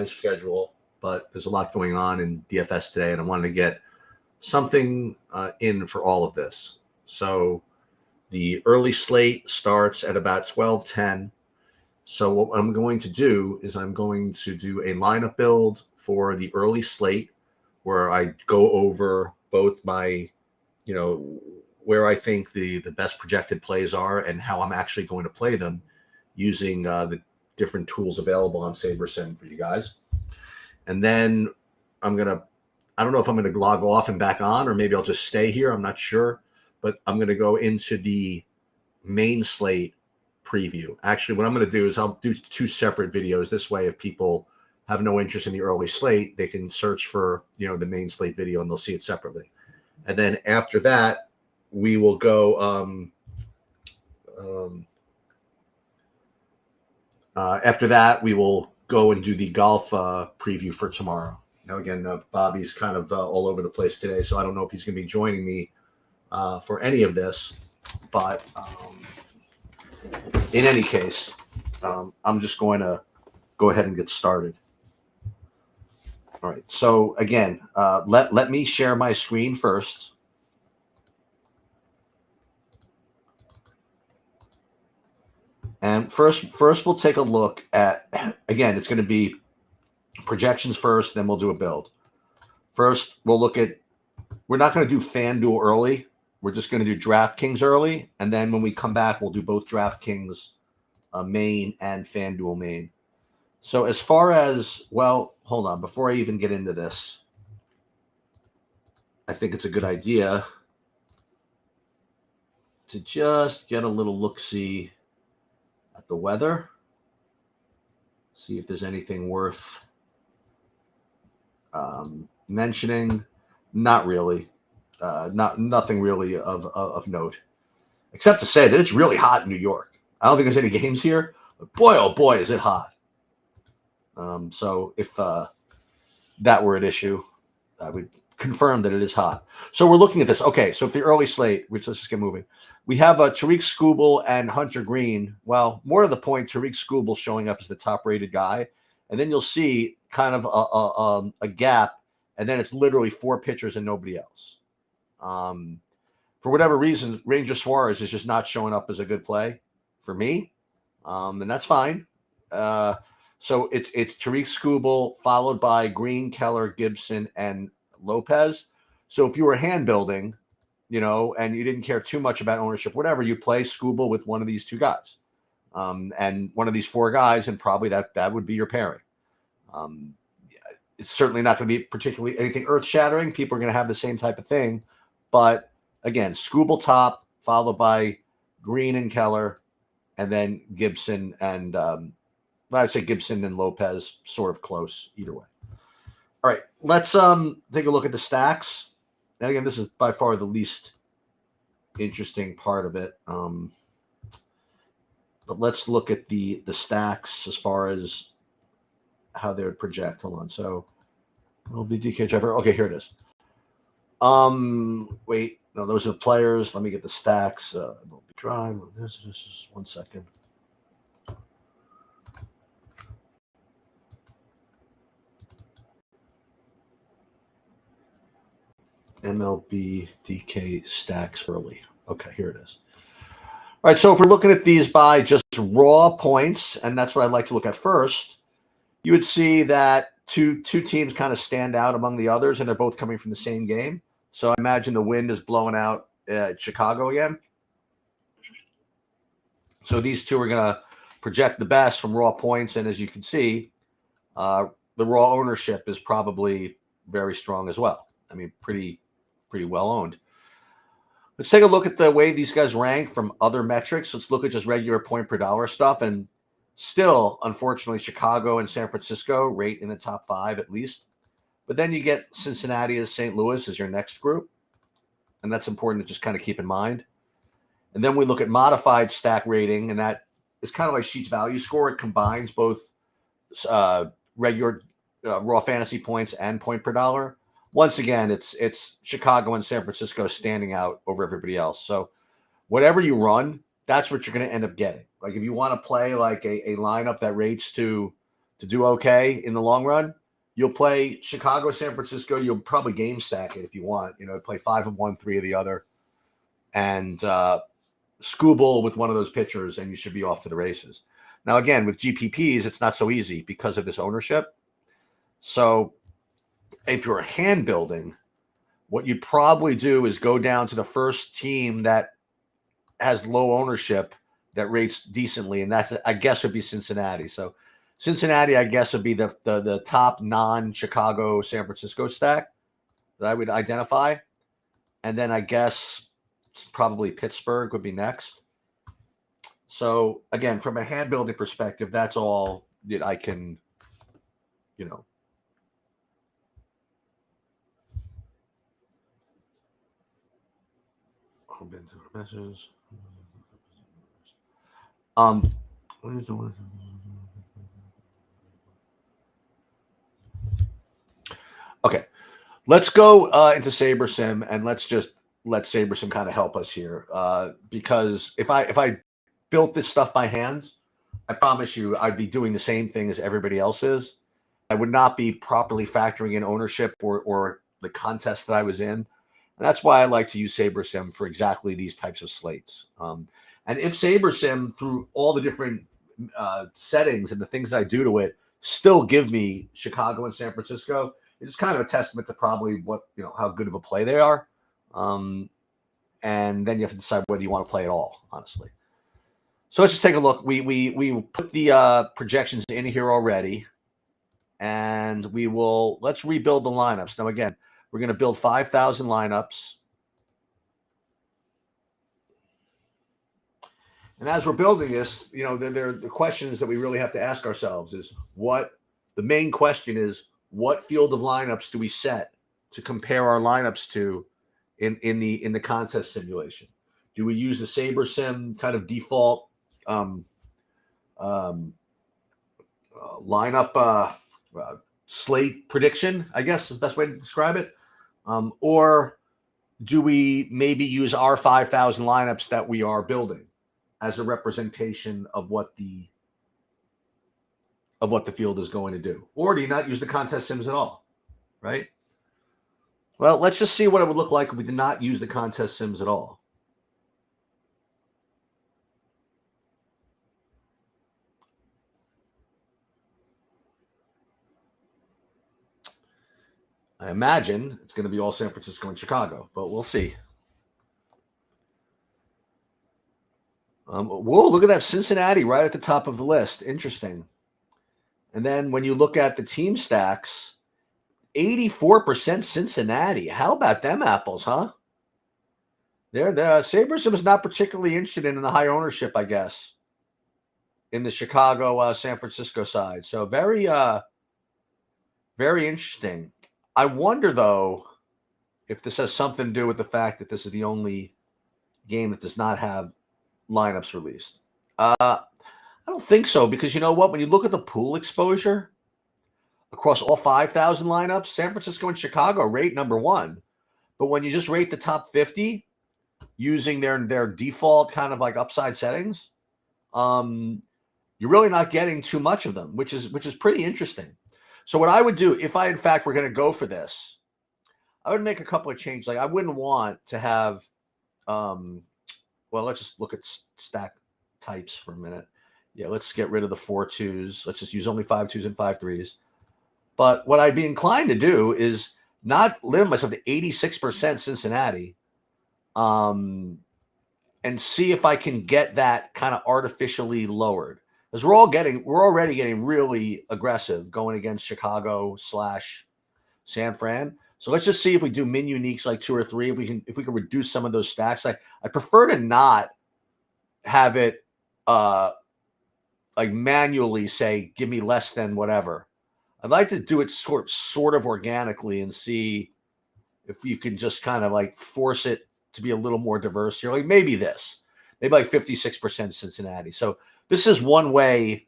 schedule, but there's a lot going on in DFS today, and I wanted to get something in for all of this. So the early slate starts at about 12:10. So what I'm going to do is I'm going to do a lineup build for the early slate where I go over both my, where I think the best projected plays are and how I'm actually going to play them using the different tools available on SaberSim for you guys. And then I don't know if I'm going to log off and back on, or maybe I'll just stay here. I'm not sure, but I'm going to go into the main slate preview. Actually, what I'm going to do is I'll do two separate videos. This way, if people have no interest in the early slate, they can search for, the main slate video and they'll see it separately. And then after that, we will go, after that, we will go and do the golf preview for tomorrow. Now, again, Bobby's kind of all over the place today, so I don't know if he's going to be joining me for any of this. But in any case, I'm just going to go ahead and get started. All right. So, again, let me share my screen first. And first we'll take a look at, again, it's going to be projections first, then we'll do a build. First, we'll look at, we're not going to do FanDuel early. We're just going to do DraftKings early. And then when we come back, we'll do both DraftKings main and FanDuel main. So as far as, well, hold on. Before I even get into this, I think it's a good idea to just get a little look-see at the weather, see if there's anything worth mentioning. Not really, nothing really of note, except to say that it's really hot in New York. I don't think there's any games here, but boy, oh boy, is it hot. So if that were an issue, I would confirm that it is hot. So we're looking at this. Okay, so if the early slate, which let's just get moving. We have Tariq Skubal and Hunter Green. Well, more to the point, Tariq Skubal showing up as the top-rated guy. And then you'll see kind of a gap, and then it's literally four pitchers and nobody else. For whatever reason, Ranger Suarez is just not showing up as a good play for me, and that's fine. So it's Tariq Skubal followed by Green, Keller, Gibson, and Lopez. So if you were hand building, and you didn't care too much about ownership, whatever, you play Skubal with one of these two guys, and one of these four guys, and probably that would be your pairing. It's certainly not going to be particularly anything earth-shattering. People are going to have the same type of thing, but again, Skubal top, followed by Green and Keller, and then Gibson and I'd say Gibson and Lopez, sort of close either way. All right, let's take a look at the stacks. And again, this is by far the least interesting part of it. But let's look at the stacks as far as how they would project. Hold on. So it'll be DK Trevor. Okay, here it is. Wait, no, those are the players. Let me get the stacks. We'll be drawing. This is 1 second. MLB DK stacks early. Okay, here it is. All right, so if we're looking at these by just raw points, and that's what I'd like to look at first, you would see that two teams kind of stand out among the others, and they're both coming from the same game. So I imagine the wind is blowing out Chicago again. So these two are going to project the best from raw points, and as you can see, the raw ownership is probably very strong as well. I mean, pretty well owned. Let's take a look at the way these guys rank from other metrics. Let's look at just regular point per dollar stuff. And still, unfortunately, Chicago and San Francisco rate in the top 5 at least. But then you get Cincinnati as St. Louis as your next group. And that's important to just kind of keep in mind. And then we look at modified stack rating, and that is kind of like Sheets Value Score. It combines both regular raw fantasy points and point per dollar. Once again, it's Chicago and San Francisco standing out over everybody else. So whatever you run, that's what you're going to end up getting. Like if you want to play like a lineup that rates to to do okay in the long run, you'll play Chicago, San Francisco. You'll probably game stack it if you want. Play 5 of one, 3 of the other, and Scooble with one of those pitchers, and you should be off to the races. Now, again, with GPPs, it's not so easy because of this ownership. So if you're hand building, what you'd probably do is go down to the first team that has low ownership that rates decently, and that's, I guess, would be Cincinnati. So Cincinnati, I guess, would be the top non-Chicago San Francisco stack that I would identify. And then I guess probably Pittsburgh would be next. So again, from a hand building perspective, that's all that I can, messages. Okay, let's go into SaberSim and let's just let SaberSim kind of help us here. Because if I built this stuff by hand, I promise you I'd be doing the same thing as everybody else is. I would not be properly factoring in ownership or the contest that I was in. And that's why I like to use SaberSim for exactly these types of slates. And if SaberSim, through all the different settings and the things that I do to it, still give me Chicago and San Francisco, it's kind of a testament to probably how good of a play they are. And then you have to decide whether you want to play at all, honestly. So let's just take a look. We put the projections in here already, and let's rebuild the lineups. Now, again, we're going to build 5,000 lineups. And as we're building this, the questions that we really have to ask ourselves is the main question is, what field of lineups do we set to compare our lineups to in the contest simulation? Do we use the SaberSim kind of default lineup slate prediction, I guess is the best way to describe it? Or do we maybe use our 5,000 lineups that we are building as a representation of what the field is going to do? Or do you not use the contest sims at all, right? Well, let's just see what it would look like if we did not use the contest sims at all. I imagine it's going to be all San Francisco and Chicago, but we'll see. Whoa, look at that, Cincinnati right at the top of the list. Interesting. And then when you look at the team stacks, 84% Cincinnati. How about them apples, huh? The SaberSim was not particularly interested in the high ownership, I guess, in the Chicago, San Francisco side. So very, very interesting. I wonder, though, if this has something to do with the fact that this is the only game that does not have lineups released. I don't think so, because you know what? When you look at the pool exposure across all 5,000 lineups, San Francisco and Chicago rate number one. But when you just rate the top 50 using their default kind of like upside settings, you're really not getting too much of them, which is pretty interesting. So what I would do, if I in fact were going to go for this, I would make a couple of changes. Like I wouldn't want to have, well, let's just look at stack types for a minute. Yeah, let's get rid of the 4 2s. Let's just use only 5 2s and 5 3s. But what I'd be inclined to do is not limit myself to 86% Cincinnati, and see if I can get that kind of artificially lowered. Because we're already getting really aggressive going against Chicago / San Fran. So let's just see if we do min uniques like 2 or 3. If we can reduce some of those stacks. I prefer to not have it like manually say give me less than whatever. I'd like to do it sort of organically and see if you can just kind of like force it to be a little more diverse here. Like maybe like 56% Cincinnati. So this is one way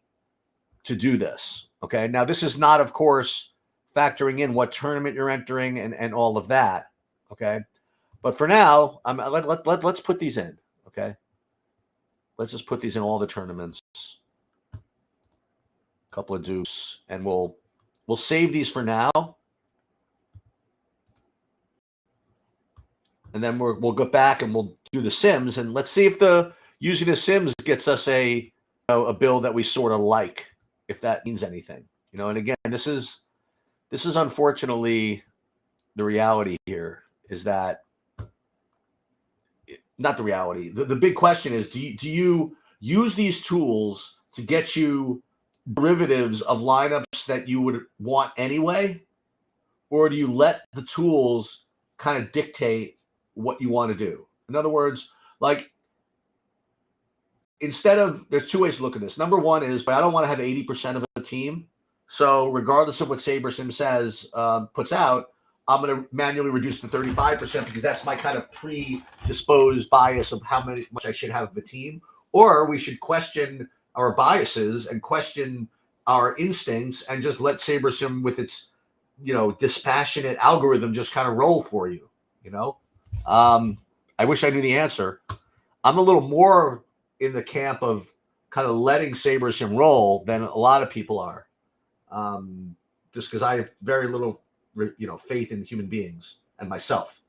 to do this. Okay. Now this is not, of course, factoring in what tournament you're entering and all of that. Okay. But for now, let's put these in. Okay. Let's just put these in all the tournaments. couple of dupes, and we'll save these for now. And then we'll go back and we'll do the sims, and let's see if using the sims gets us a build that we sort of like, if that means anything. And again, this is unfortunately the reality here, is that not the reality. The big question is, do you use these tools to get you derivatives of lineups that you would want anyway, or do you let the tools kind of dictate what you want to do? In other words, like, there's two ways to look at this. Number one is, I don't want to have 80% of a team. So regardless of what SaberSim says, puts out, I'm going to manually reduce to 35% because that's my kind of predisposed bias of how much I should have of a team. Or we should question our biases and question our instincts and just let SaberSim with its, dispassionate algorithm just kind of roll for you. I wish I knew the answer. I'm a little more in the camp of kind of letting SaberSim roll than a lot of people are. Just because I have very little, faith in human beings and myself,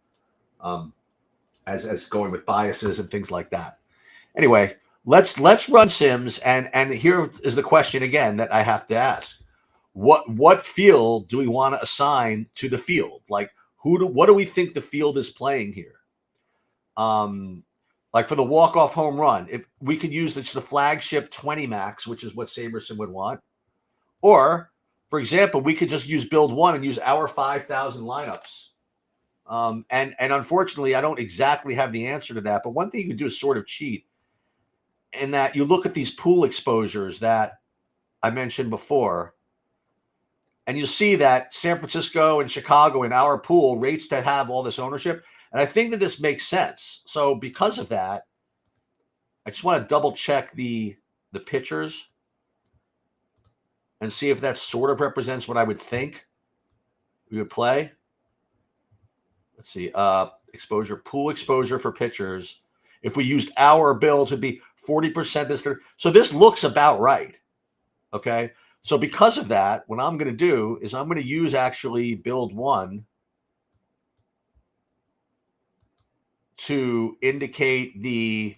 as going with biases and things like that. Anyway, let's run sims, and here is the question again that I have to ask: what field do we want to assign to the field? Like, what do we think the field is playing here? Like for the walk-off home run, if we could use the flagship 20 max, which is what SaberSim would want, or for example, we could just use build one and use our 5,000 lineups. And unfortunately, I don't exactly have the answer to that. But one thing you can do is sort of cheat, in that you look at these pool exposures that I mentioned before, and you see that San Francisco and Chicago in our pool rates to have all this ownership. And I think that this makes sense. So because of that, I just want to double check the pitchers and see if that sort of represents what I would think we would play. Let's see. Pool exposure for pitchers. If we used our builds, it'd be 40% this. So this looks about right. Okay. So because of that, what I'm going to do is I'm going to use actually build one to indicate the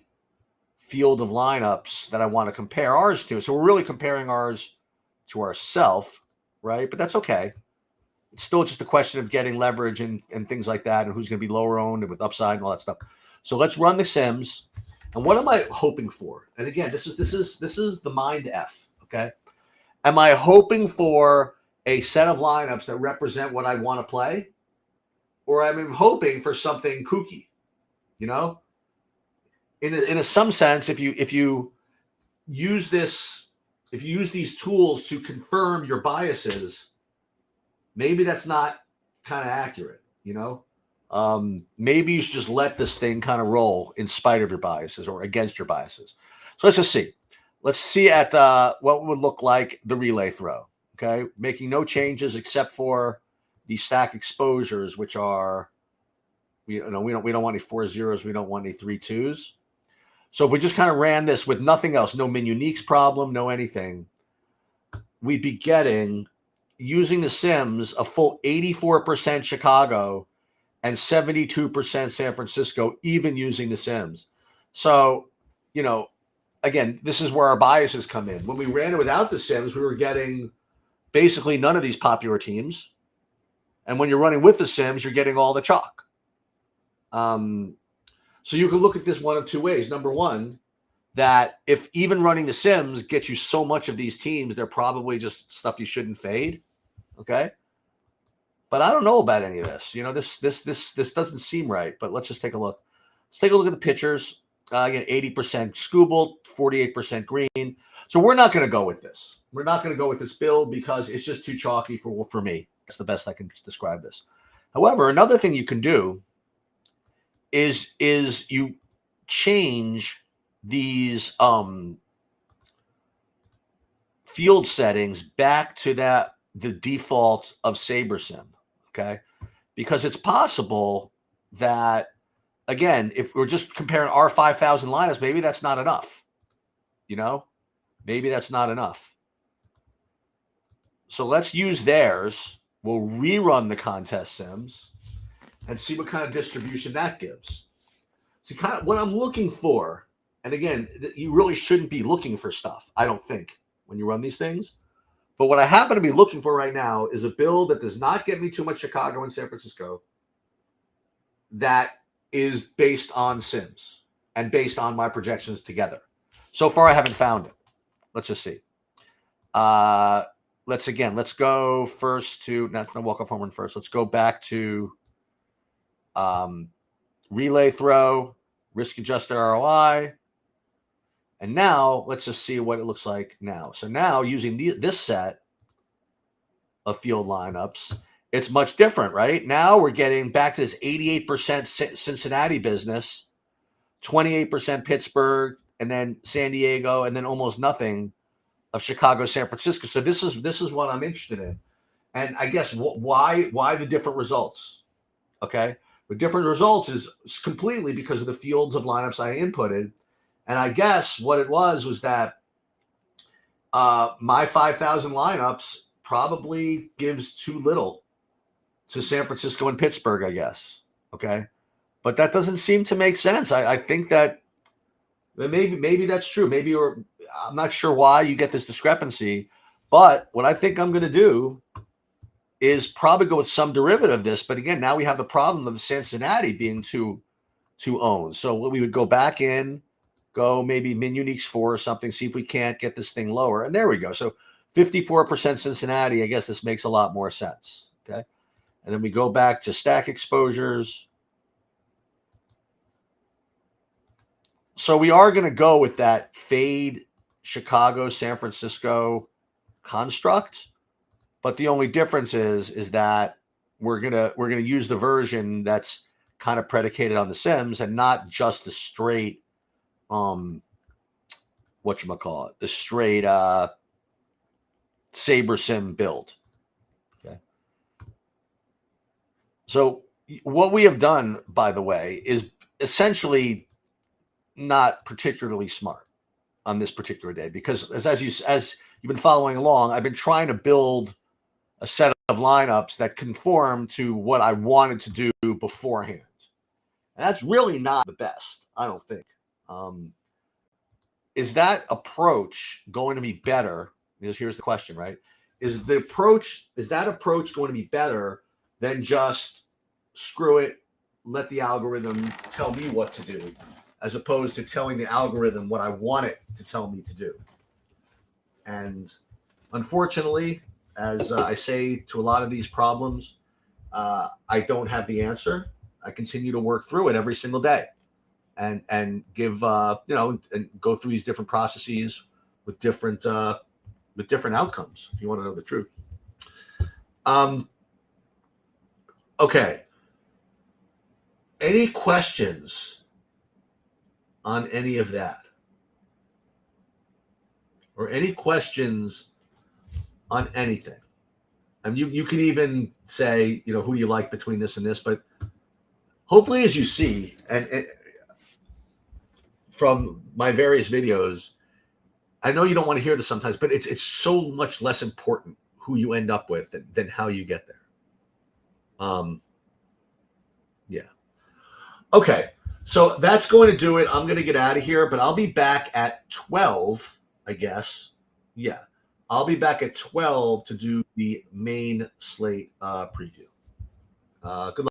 field of lineups that I want to compare ours to. So we're really comparing ours to ourselves, right? But that's okay. It's still just a question of getting leverage and things like that, and who's going to be lower owned and with upside and all that stuff. So let's run the sims. And what am I hoping for? And again, this is the mind F. Okay. Am I hoping for a set of lineups that represent what I want to play, or am I hoping for something kooky? In some sense, if you use these tools to confirm your biases, maybe that's not kind of accurate. Maybe you should just let this thing kind of roll in spite of your biases or against your biases. So let's just see. Let's see at what would look like the relay throw. Okay, making no changes except for the stack exposures, which are we don't want any 4 zeros, we don't want any 3 2s. So if we just kind of ran this with nothing else, no min uniques problem, no anything, we'd be getting, using the sims, a full 84% Chicago and 72% San Francisco, even using the sims. So, again, this is where our biases come in. When we ran it without the sims, we were getting basically none of these popular teams. And when you're running with the sims, you're getting all the chalk. So you can look at this one of two ways. Number one, that if even running the sims gets you so much of these teams, they're probably just stuff you shouldn't fade. Okay. But I don't know about any of this. This doesn't seem right, but let's just take a look. Let's take a look at the pitchers. Again, 80% Scooble, 48% Green. So we're not going to go with this. We're not going to go with this build because it's just too chalky for me. That's the best I can describe this. However, another thing you can do is you change these field settings back to the default of SaberSim, okay? Because it's possible that, again, if we're just comparing our 5,000 lineups, maybe that's not enough. Maybe that's not enough. So let's use theirs. We'll rerun the contest sims and see what kind of distribution that gives. See, kind of what I'm looking for, and again, you really shouldn't be looking for stuff, I don't think, when you run these things. But what I happen to be looking for right now is a build that does not get me too much Chicago and San Francisco, that is based on sims and based on my projections together. So far, I haven't found it. Let's just see. Let's go first to, not going to walk off home run first. Let's go back to relay throw, risk adjusted ROI. And now let's just see what it looks like now. So now using this set of field lineups, it's much different, right? Now we're getting back to this 88% Cincinnati business, 28% Pittsburgh, and then San Diego, and then almost nothing of Chicago, San Francisco. So this is what I'm interested in. And I guess why the different results? Okay. The different results is completely because of the fields of lineups I inputted. And I guess what it was that my 5,000 lineups probably gives too little to San Francisco and Pittsburgh, I guess. Okay. But that doesn't seem to make sense. I think that maybe that's true. Maybe I'm not sure why you get this discrepancy. But what I think I'm going to do is probably go with some derivative of this. But again, now we have the problem of Cincinnati being too owned. So we would go back in, go maybe min uniques 4 or something, see if we can't get this thing lower. And there we go. So 54% Cincinnati. I guess this makes a lot more sense. Okay. And then we go back to stack exposures. So we are going to go with that fade Chicago, San Francisco construct. But the only difference is that we're gonna use the version that's kind of predicated on the sims and not just the straight whatchamacallit, the straight Saber sim build. Okay. So what we have done, by the way, is essentially not particularly smart on this particular day, because as you've been following along, I've been trying to build a set of lineups that conform to what I wanted to do beforehand. And that's really not the best, I don't think. Is that approach going to be better? Here's the question, right? Is that approach going to be better than just screw it, let the algorithm tell me what to do, as opposed to telling the algorithm what I want it to tell me to do? And unfortunately, as I say to a lot of these problems, I don't have the answer. I continue to work through it every single day, and give and go through these different processes with different outcomes, if you want to know the truth. Okay. Any questions on any of that? Or any questions on anything? And you can even say, who do you like between this and this? But hopefully, as you see, and from my various videos, I know you don't want to hear this sometimes, but it's so much less important who you end up with than how you get there. Yeah. Okay. So that's going to do it. I'm going to get out of here, but I'll be back at 12, I guess. Yeah. I'll be back at 12 to do the main slate preview. Good luck.